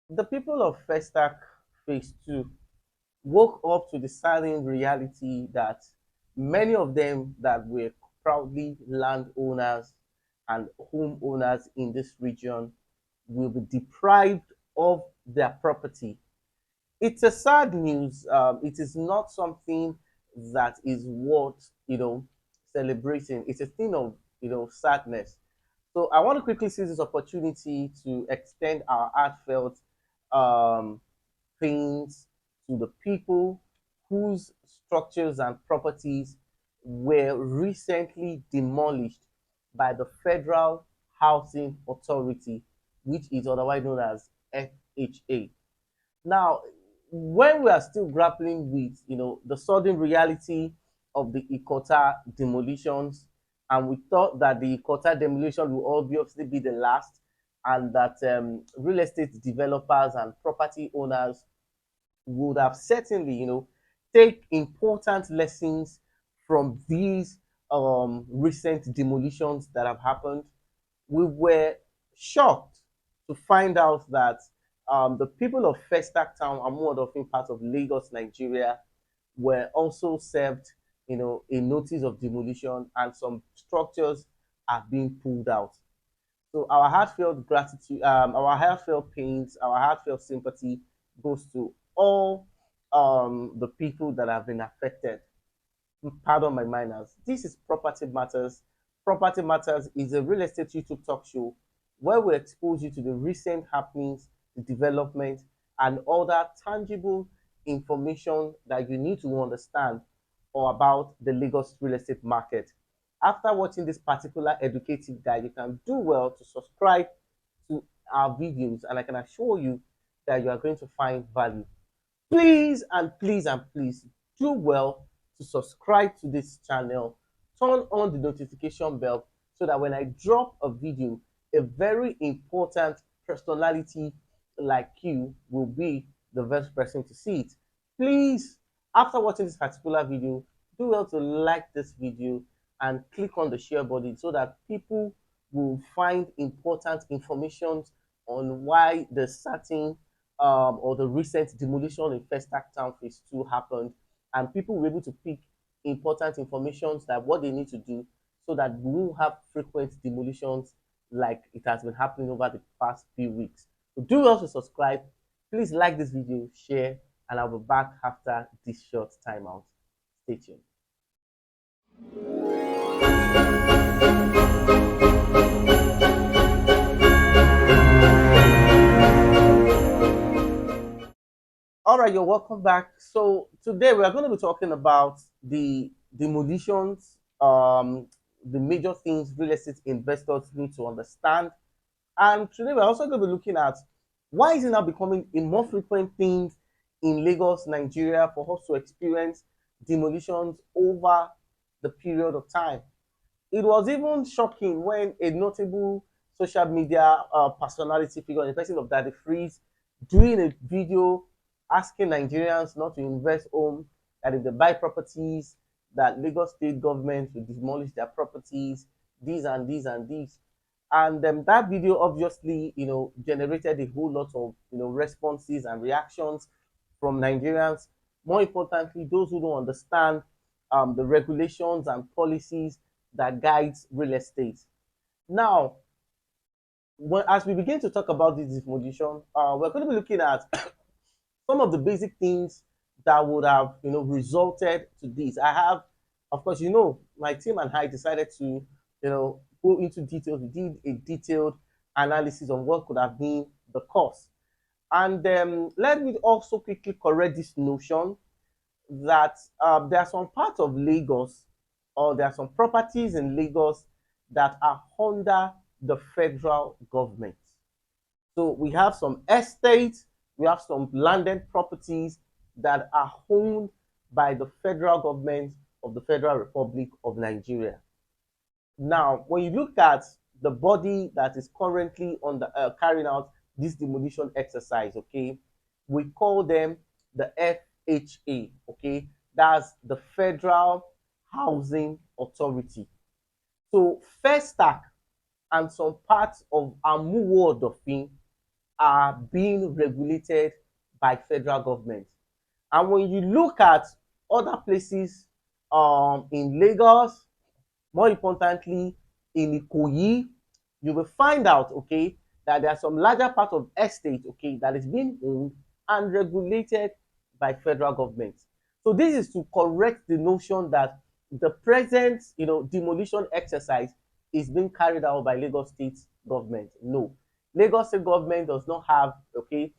The people of Festac Phase 2 woke up to the saddening reality that many of them that were proudly landowners and homeowners in this region will be deprived of their property. It's a sad news. It is not something that is worth celebrating. It's a thing of sadness. So I want to quickly seize this opportunity to extend our heartfelt um, things to the people whose structures and properties were recently demolished by the Federal Housing Authority, which is otherwise known as FHA. Now, when we are still grappling with the sudden reality of the Ikota demolitions, and we thought that the Ikota demolition will obviously be the last, and that real estate developers and property owners would have certainly, take important lessons from these recent demolitions that have happened. We were shocked to find out that the people of Festac Town and Muodofin, part of Lagos, Nigeria, were also served, a notice of demolition, and some structures are being pulled out. So our heartfelt gratitude, our heartfelt pains, our heartfelt sympathy goes to all the people that have been affected. Pardon my manners. This is Property Matters. Property Matters is a real estate YouTube talk show where we expose you to the recent happenings, the development, and other tangible information that you need to understand or about the Lagos real estate market. After watching this particular educative guide, you can do well to subscribe to our videos, and I can assure you that you are going to find value. Please and please and please do well to subscribe to this channel, turn on the notification bell so that when I drop a video, a very important personality like you will be the first person to see it. Please, after watching this particular video, do well to like this video and click on the share button so that people will find important information on why the certain or the recent demolition in Festac Town Phase 2 happened, and people were able to pick important information that what they need to do so that we won't have frequent demolitions like it has been happening over the past few weeks. So do also subscribe. Please like this video, share, and I'll be back after this short timeout. Stay tuned. All right, you're welcome back. So today we are going to be talking about the demolitions, the major things real estate investors need to understand. And today we're also going to be looking at why is it now becoming a more frequent thing in Lagos, Nigeria, for us to experience demolitions over the period of time. It was even shocking when a notable social media personality figure, the person of Daddy Freeze, doing a video asking Nigerians not to invest home, that if they buy properties, that Lagos state government will demolish their properties, these and these and these. And that video obviously, generated a whole lot of, responses and reactions from Nigerians. More importantly, those who don't understand the regulations and policies that guides real estate. Now, as we begin to talk about this demolition, we're going to be looking at some of the basic things that would have resulted to this. I have, of course, my team and I decided to go into details. We did a detailed analysis on what could have been the cause. And let me also quickly correct this notion that there are some parts of Lagos, or there are some properties in Lagos that are under the federal government. So we have some estates, we have some landed properties that are owned by the federal government of the Federal Republic of Nigeria. Now, when you look at the body that is currently on the carrying out this demolition exercise, okay, we call them the FHA, okay, that's the Federal Housing Authority. So Festac and some parts of Amuwo Odofin are being regulated by federal government. And when you look at other places in Lagos, more importantly in Ikoyi, you will find out, okay, that there are some larger part of estate, okay, that is being owned and regulated by federal government. So this is to correct the notion that the present, demolition exercise is being carried out by Lagos State government. No, Lagos State government does not have, okay,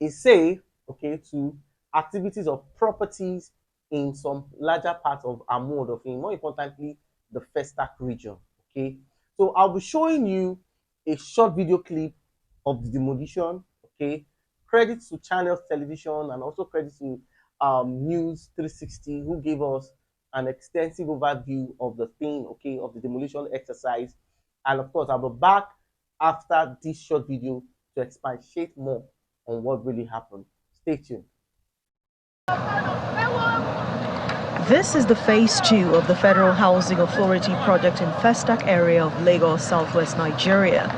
a say, okay, to activities of properties in some larger parts of Amodofin, more importantly, the Festac region. Okay, so I'll be showing you a short video clip of the demolition. Okay, credits to Channels Television and also credits to News 360 who gave us an extensive overview of the thing, okay, of the demolition exercise. And of course, I'll be back after this short video to expatiate more on what really happened. Stay tuned. This is the phase 2 of the Federal Housing Authority project in Festac area of Lagos, southwest Nigeria.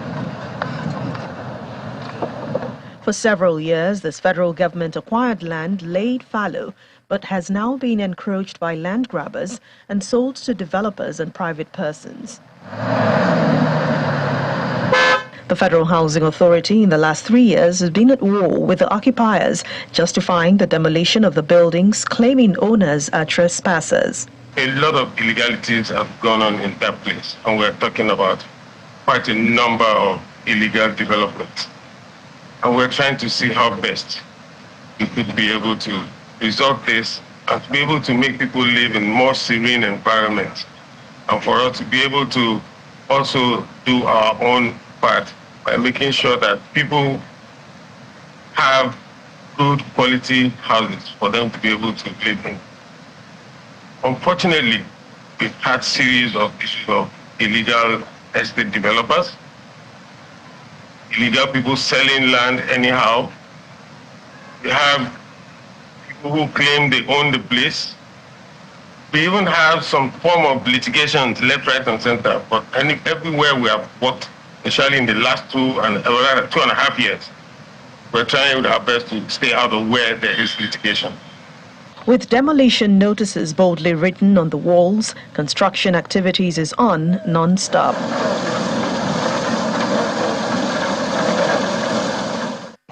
For several years, this federal government acquired land laid fallow, but has now been encroached by land grabbers and sold to developers and private persons. The Federal Housing Authority in the last 3 years has been at war with the occupiers, justifying the demolition of the buildings, claiming owners are trespassers. A lot of illegalities have gone on in that place, and we're talking about quite a number of illegal developments. And we're trying to see how best we could be able to resolve this and to be able to make people live in more serene environments, and for us to be able to also do our own part by making sure that people have good quality houses for them to be able to live in. Unfortunately, we've had series of issues of illegal estate developers, illegal people selling land anyhow. We have people who claim they own the place. We even have some form of litigation left, right, and center. But everywhere we have worked, especially in the last 2.5 years, we're trying our best to stay out of where there is litigation. With demolition notices boldly written on the walls, construction activities is on non-stop.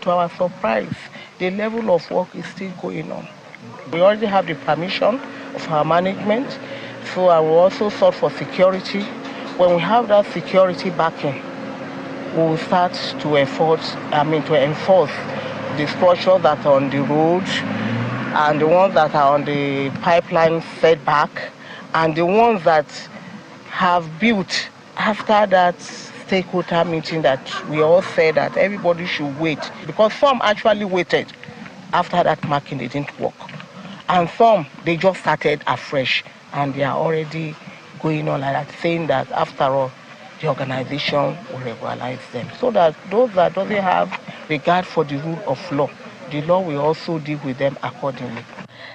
To our surprise, the level of work is still going on. We already have the permission of our management, so I will also sought for security. When we have that security backing, we will start to enforce the structures that are on the road and the ones that are on the pipeline setback and the ones that have built after that stakeholder meeting that we all said that everybody should wait, because some actually waited after that marking, they didn't work, and some they just started afresh and they are already going on like that, saying that after all the organization will regularize them, so that those that doesn't have regard for the rule of law, the law will also deal with them accordingly.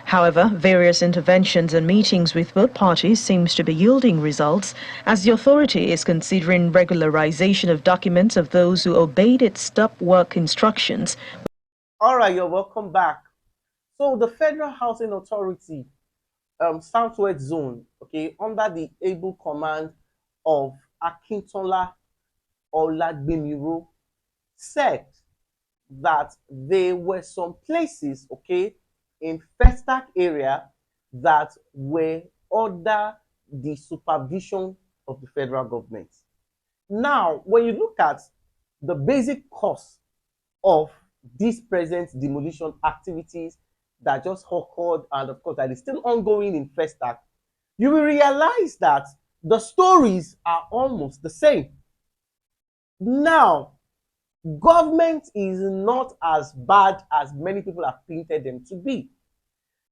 However, various interventions and meetings with both parties seems to be yielding results, as the authority is considering regularization of documents of those who obeyed its stop work instructions. All right, you're welcome back. So the Federal Housing Authority, Southwest Zone, okay, under the able command of Akintola Olagbemiro, said that there were some places, okay, in Festac area that were under the supervision of the federal government. Now, when you look at the basic cause of these present demolition activities that just occurred and of course that is still ongoing in Festac, you will realize that the stories are almost the same. Now, government is not as bad as many people have painted them to be.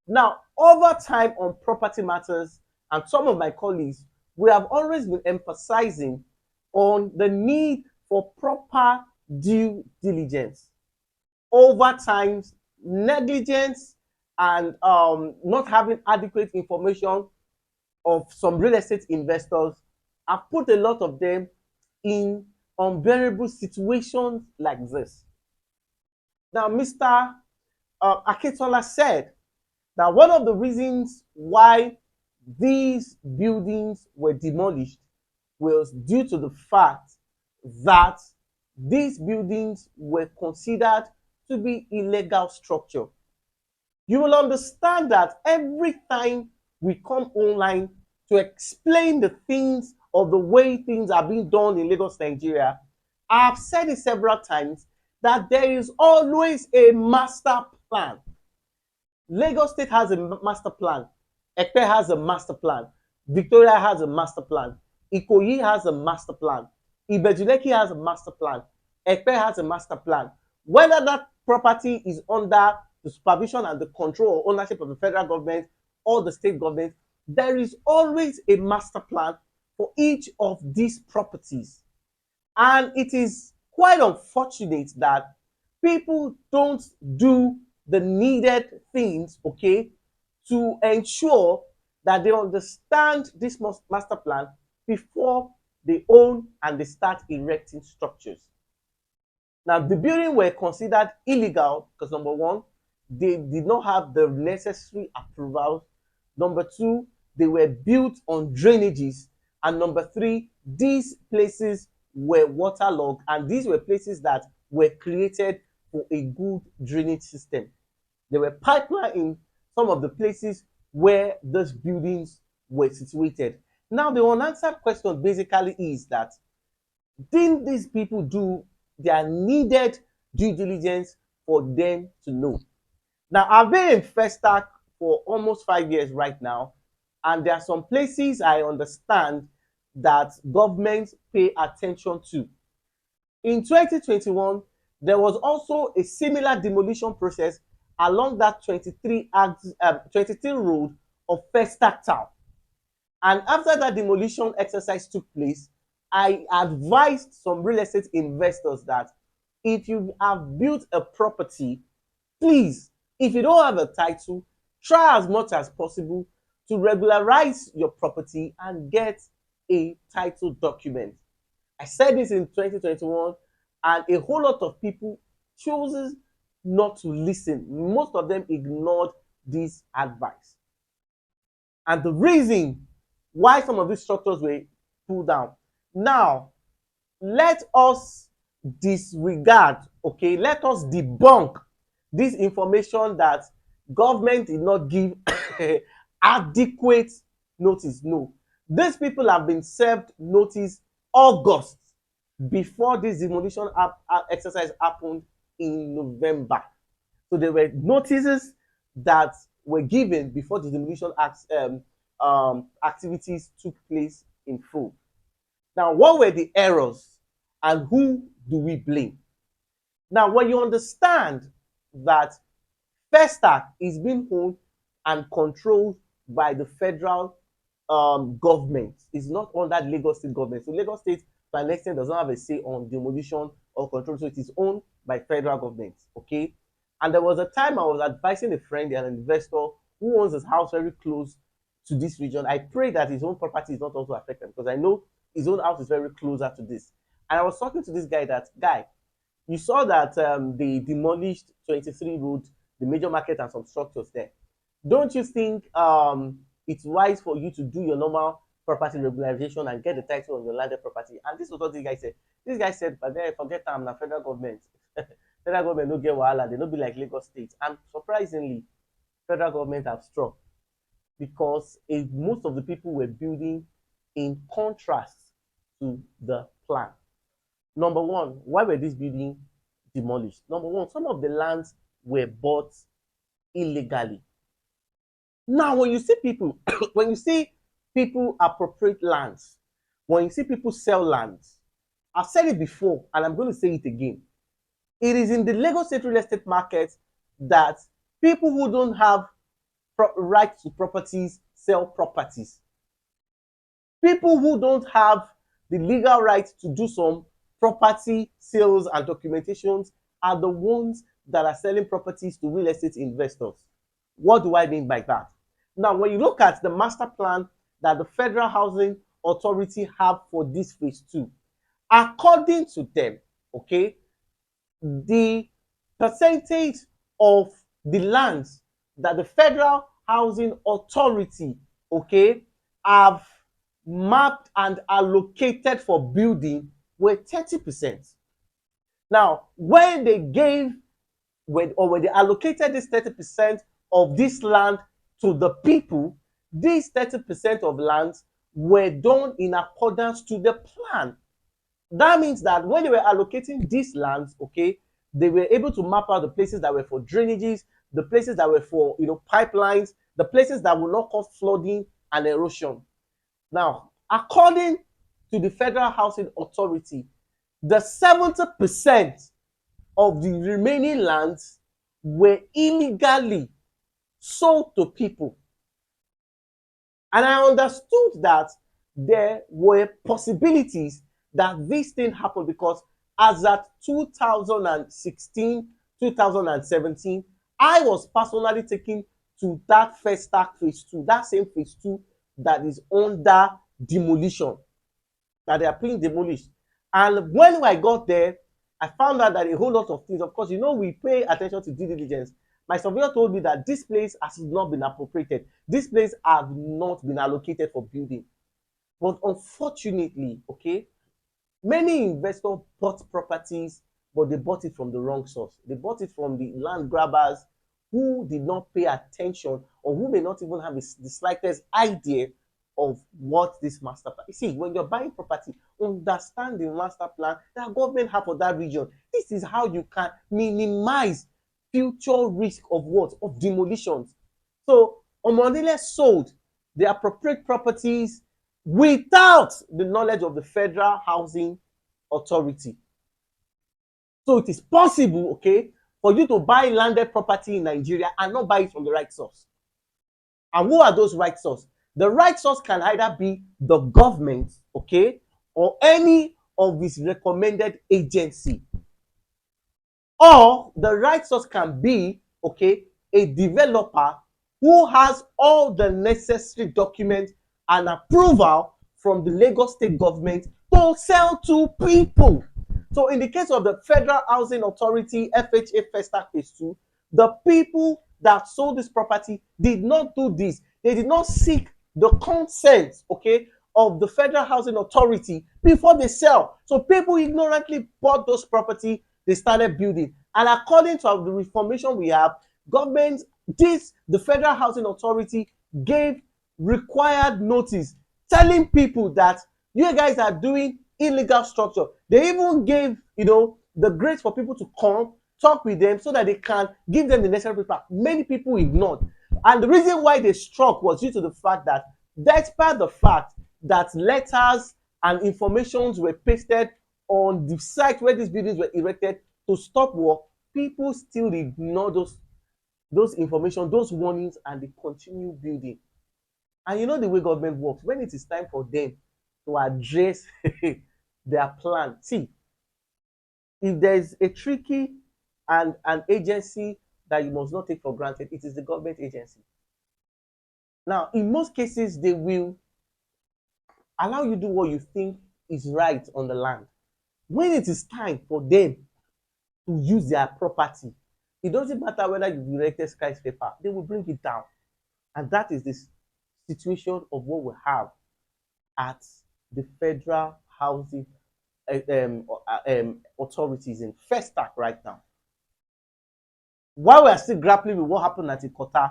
Now, over time on property matters, and some of my colleagues, we have always been emphasizing on the need for proper due diligence. Over time, negligence and not having adequate information of some real estate investors have put a lot of them in unbearable situations like this. Now, Mr. Akitola said that one of the reasons why these buildings were demolished was due to the fact that these buildings were considered to be illegal structure. You will understand that every time we come online to explain the things or the way things are being done in Lagos, Nigeria, I've said it several times that there is always a master plan. Lagos State has a master plan. Ekpe has a master plan. Victoria has a master plan. Ikoyi has a master plan. Ibejuleki has a master plan. Ekpe has a master plan. Whether that property is under the supervision and the control or ownership of the federal government or the state government, there is always a master plan for each of these properties. And it is quite unfortunate that people don't do the needed things, okay, to ensure that they understand this master plan before they own and they start erecting structures. Now, the buildings were considered illegal because number one, they did not have the necessary approvals. Number two, they were built on drainages. And number three, these places were waterlogged, and these were places that were created for a good drainage system. There were pipelines in some of the places where those buildings were situated. Now, the unanswered question basically is that didn't these people do their needed due diligence for them to know? Now, I've been in Festac for almost 5 years right now, and there are some places I understand that governments pay attention to. In 2021, there was also a similar demolition process along that 23 road of Festac town. And after that demolition exercise took place, I advised some real estate investors that if you have built a property, please, if you don't have a title, try as much as possible to regularize your property and get a title document. I said this in 2021, and a whole lot of people chooses not to listen. Most of them ignored this advice. And the reason why some of these structures were pulled down. Now, let us disregard, okay, let us debunk this information that government did not give adequate notice. No, these people have been served notice August before this demolition exercise happened in November. So there were notices that were given before the demolition activities took place in full. Now, what were the errors and who do we blame? Now, when you understand that Festac is being owned and controlled by the federal government, it's not under Lagos State government. So Lagos State, to an extent, does not have a say on demolition or control. So it is owned by federal government, okay? And there was a time I was advising a friend, an investor who owns his house very close to this region. I pray that his own property is not also affected because I know his own house is very closer to this. And I was talking to this guy that, guy, you saw that they demolished 23 road, the major market and some structures there. Don't you think it's wise for you to do your normal property regularization and get the title on your landed property? And this was what this guy said. This guy said, but then forget I'm the federal government. Federal government no get wahala, they no be like Lagos State. And surprisingly, federal government have struck because most of the people were building in contrast to the plan. Number one, why were these buildings demolished? Number one, some of the lands were bought illegally. Now, when you see people, when you see people appropriate lands, when you see people sell lands, I've said it before and I'm going to say it again. It is in the Lagos State real estate market that people who don't have right to properties sell properties. People who don't have the legal right to do some property sales and documentations are the ones that are selling properties to real estate investors. What do I mean by that? Now, when you look at the master plan that the Federal Housing Authority have for this phase 2, according to them, okay, the percentage of the lands that the Federal Housing Authority, okay, have mapped and allocated for building were 30%. Now, when they gave when they allocated this 30% of this land to the people, these 30% of lands were done in accordance to the plan. That means that when they were allocating these lands, okay, they were able to map out the places that were for drainages, the places that were for pipelines, the places that will not cause flooding and erosion. Now, according to the Federal Housing Authority, the 70% of the remaining lands were illegally sold to people. And I understood that there were possibilities that this thing happened because as at 2016, 2017, I was personally taken to that Festac phase 2, that same phase 2 that is under demolition, that they are being demolished. And when I got there, I found out that a whole lot of things, of course, we pay attention to due diligence. My surveyor told me that this place has not been appropriated. This place has not been allocated for building. But unfortunately, okay, many investors bought properties, but they bought it from the wrong source. They bought it from the land grabbers who did not pay attention or who may not even have the slightest idea of what this master plan. You see, when you're buying property, understand the master plan that government have for that region. This is how you can minimize future risk of what? Of demolitions. So Omonile sold the appropriate properties without the knowledge of the Federal Housing Authority. So it is possible, okay, for you to buy landed property in Nigeria and not buy it from the right source. And who are those right source? The right source can either be the government, okay, or any of its recommended agency. Or the right source can be, okay, a developer who has all the necessary documents and approval from the Lagos State government to sell to people. So in the case of the Federal Housing Authority, FHA Festac Phase 2, the people that sold this property did not do this. They did not seek the consent, okay, of the Federal Housing Authority before they sell. So people ignorantly bought those property, they started building. And according to the information we have, government, the Federal Housing Authority gave required notice telling people that you guys are doing illegal structure. They even gave, the grace for people to come, talk with them so that they can give them the necessary paper. Many people ignored. And the reason why they struck was due to the fact that despite the fact that letters and informations were pasted on the site where these buildings were erected to stop work, people still ignore those information, those warnings, and they continue building. And you know the way government works, when it is time for them to address their plan. See, if there's a tricky and an agency that you must not take for granted, it is the government agency. Now, in most cases, they will allow you to do what you think is right on the land. When it is time for them to use their property, it doesn't matter whether you've erected skyscraper, they will bring it down. And that is the situation of what we have at the Federal Housing authorities in Festac right now. While we are still grappling with what happened at Ikota,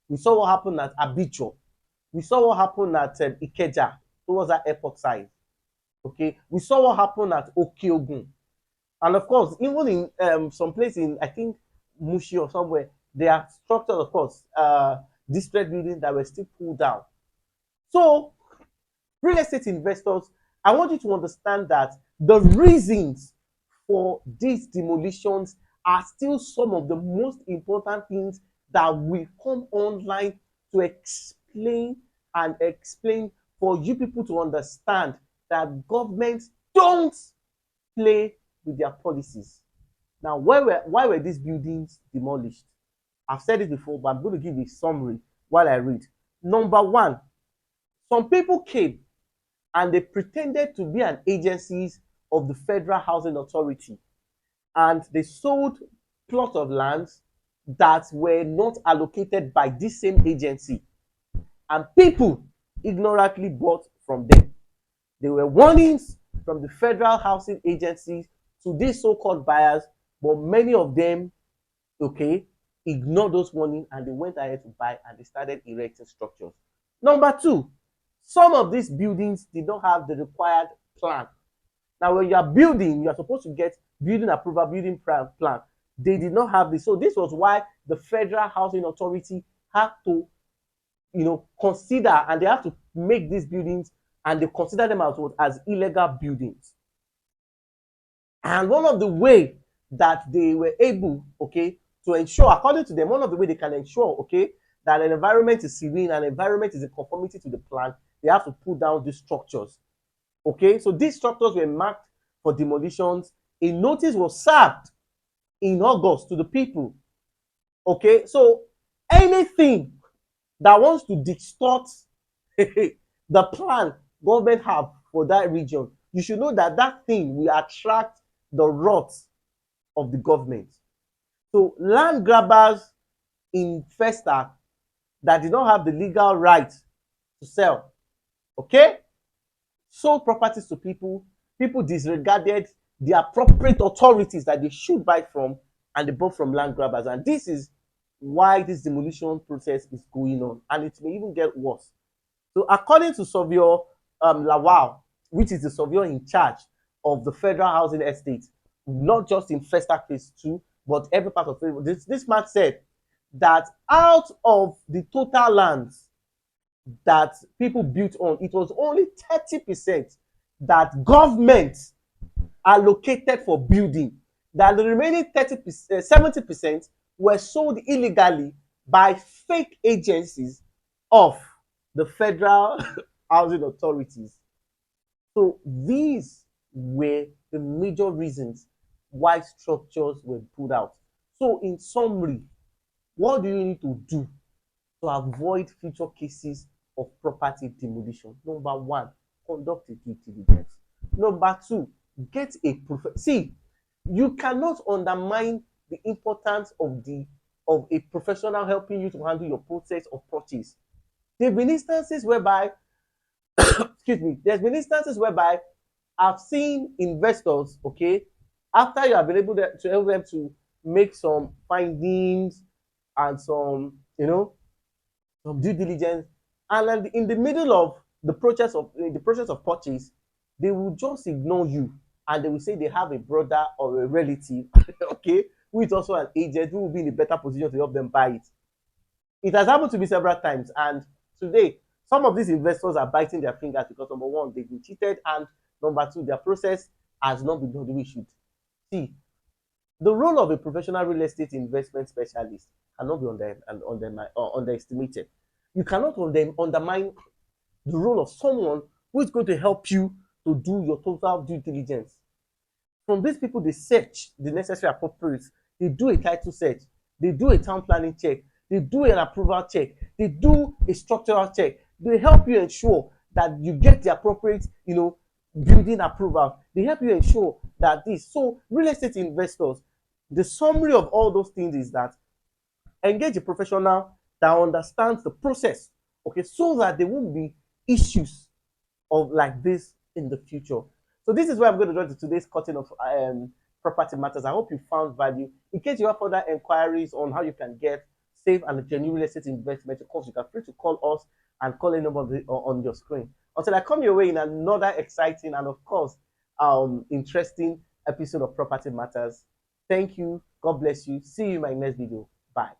we saw what happened at Abidjan, we saw what happened at Ikeja towards that airport side. Okay, we saw what happened at Okeogun, and of course, even in some place in, I think, Mushi or somewhere, there are structures, of course, district buildings that were still pulled down. So, real estate investors, I want you to understand that the reasons for these demolitions are still some of the most important things that will come online to explain for you people to understand that governments don't play with their policies. Now, why were these buildings demolished? I've said it before, but I'm going to give a summary while I read. Number one, some people came and they pretended to be an agencies of the Federal Housing Authority, and they sold plots of land that were not allocated by this same agency, and people ignorantly bought from them. There were warnings from the Federal Housing Agency to these so-called buyers, but many of them, okay, ignored those warnings and they went ahead to buy and they started erecting structures. Number two, some of these buildings did not have the required plan. Now, when you are building, you are supposed to get building approval, building plan. They did not have this. So this was why the Federal Housing Authority had to, consider, and they have to make these buildings, and they consider them as illegal buildings. And one of the way that they were able, okay, to ensure, according to them, one of the way they can ensure, okay, that an environment is serene and environment is in conformity to the plan, they have to put down these structures. Okay, so these structures were marked for demolitions. A notice was served in August to the people. Okay, so anything that wants to distort the plan government have for that region, you should know that that thing will attract the wrath of the government. So land grabbers in Festac that did not have the legal right to sell, okay, sold properties to people. People disregarded the appropriate authorities that they should buy from, and they bought from land grabbers. And this is why this demolition process is going on, and it may even get worse. So according to Surveyor Lawal, which is the surveyor in charge of the Federal Housing Estate, not just in Festac Phase 2, but every part of it, this man said that out of the total lands that people built on, it was only 30% that government allocated for building. That the remaining 70% were sold illegally by fake agencies of the Federal Housing Authorities. So these were the major reasons why structures were put out. So in summary, what do you need to do to avoid future cases of property demolition? Number one, conduct a due diligence. Number two, get a see, you cannot undermine the importance of a professional helping you to handle your process of purchase. There have been instances whereby excuse me, there's been instances whereby I've seen investors, okay, after you have been able to help them to make some findings and some, some due diligence, and then in the middle of the process of purchase, they will just ignore you and they will say they have a brother or a relative, okay, who is also an agent who will be in a better position to help them buy it. It has happened to me several times, and today some of these investors are biting their fingers because number one, they've been cheated, and number two, their process has not been done the way it should. See, the role of a professional real estate investment specialist cannot be underestimated. You cannot undermine the role of someone who is going to help you to do your total due diligence. From these people, they search the necessary appropriates. They do a title search. They do a town planning check. They do an approval check. They do a structural check. They help you ensure that you get the appropriate, building approval. They help you ensure that this. So real estate investors, the summary of all those things is that engage a professional that understands the process, okay, so that there won't be issues of like this in the future. So this is where I'm going to join to today's cutting of property matters. I hope you found value. In case you have further inquiries on how you can get safe and genuine real estate investment, of course, you can free to call us and call a number on your screen. Until I come your way in another exciting and of course interesting episode of Property Matters. Thank you. God bless you. See you in my next video. Bye.